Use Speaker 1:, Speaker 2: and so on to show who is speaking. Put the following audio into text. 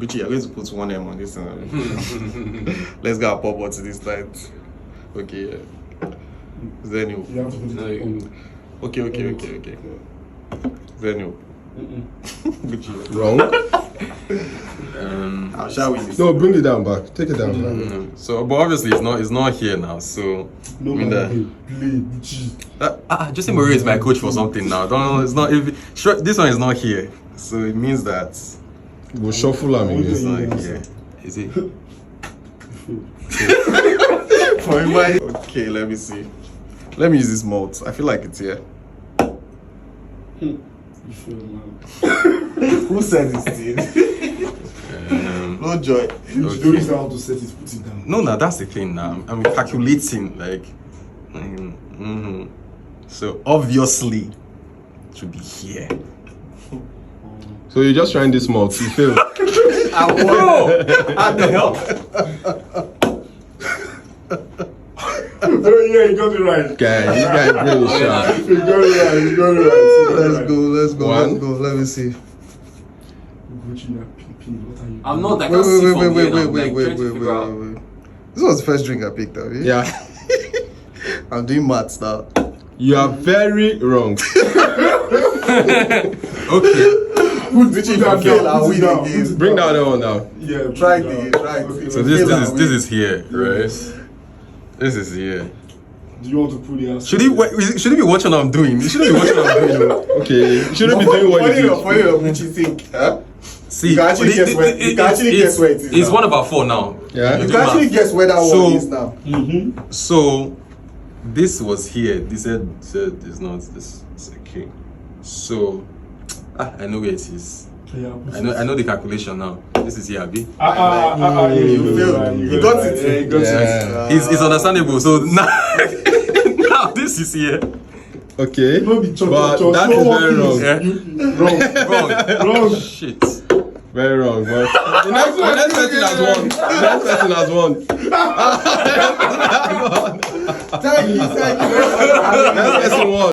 Speaker 1: Gucci, you're going to put one M on this thing. Let's get a pop out to this night. Okay, yeah. Is there any hope?
Speaker 2: You have to put it on.
Speaker 1: Okay. Is there any hope? Gucci.
Speaker 3: Wrong.
Speaker 1: How shall we?
Speaker 3: No, bring it down back. Take it down.
Speaker 1: So, but obviously it's not here now. So,
Speaker 2: No,
Speaker 1: I mean that.
Speaker 2: play Gucci.
Speaker 1: Jose Mourinho is my coach for something now. Don't. It's not. Sure, this one is not here. So it means that
Speaker 3: We'll shuffle them
Speaker 1: it's
Speaker 3: again.
Speaker 1: not here. Is it? Okay, let me see. Let me use this malt. I feel like it's here.
Speaker 2: You feel, man.
Speaker 1: Who said this thing? No joy.
Speaker 2: You don't know how to set it, put it down.
Speaker 1: No, that's the thing now. I'm calculating like. So obviously, it should be here.
Speaker 3: So you're just trying this malt. You failed.
Speaker 1: Bro, what the hell?
Speaker 2: Yeah, you got it right.
Speaker 3: Guy, this guy is really sharp.
Speaker 2: You got it right.
Speaker 1: Let's go.
Speaker 3: One.
Speaker 1: Let's go. Let me see.
Speaker 2: Gucci, what are you?
Speaker 4: I'm not. I can't see from here now.
Speaker 1: Wait.
Speaker 4: Like, trying to figure out.
Speaker 1: This was the first drink I picked up.
Speaker 3: Yeah.
Speaker 1: I'm doing maths now.
Speaker 3: You are very wrong.
Speaker 1: Okay.
Speaker 2: Put it down.
Speaker 1: I'll win the game.
Speaker 3: Bring that other one down.
Speaker 2: Yeah,
Speaker 1: Try it again. Try it.
Speaker 2: Okay.
Speaker 1: So
Speaker 4: this is here, right? This is here.
Speaker 2: Do you want to put it outside?
Speaker 1: Should he be watching what I'm doing? He shouldn't be watching what I'm doing.
Speaker 3: Okay. You shouldn't be doing what you do.
Speaker 1: Funny enough, what you think? Huh?
Speaker 4: See,
Speaker 1: You can actually guess where- you can actually guess where it is
Speaker 4: It's
Speaker 1: now.
Speaker 4: 1/4 now.
Speaker 3: Yeah.
Speaker 1: You can actually guess where that
Speaker 4: So-
Speaker 1: one is now.
Speaker 4: So this was here. This said it's not. This is okay. So I know where it is. I know the calculation now. This is here, Abi.
Speaker 1: You failed. You got it.
Speaker 3: Yeah.
Speaker 4: It's understandable. So now, now this is here.
Speaker 3: Okay.
Speaker 2: No be chop,
Speaker 3: But
Speaker 2: chop,
Speaker 3: that
Speaker 2: no
Speaker 3: is
Speaker 2: one
Speaker 3: very
Speaker 2: is.
Speaker 3: wrong.
Speaker 4: Yeah.
Speaker 2: Wrong.
Speaker 4: Wrong. Shit.
Speaker 3: Very wrong. But the next person has won. The next person has won.
Speaker 1: Thank you.
Speaker 3: The next person won.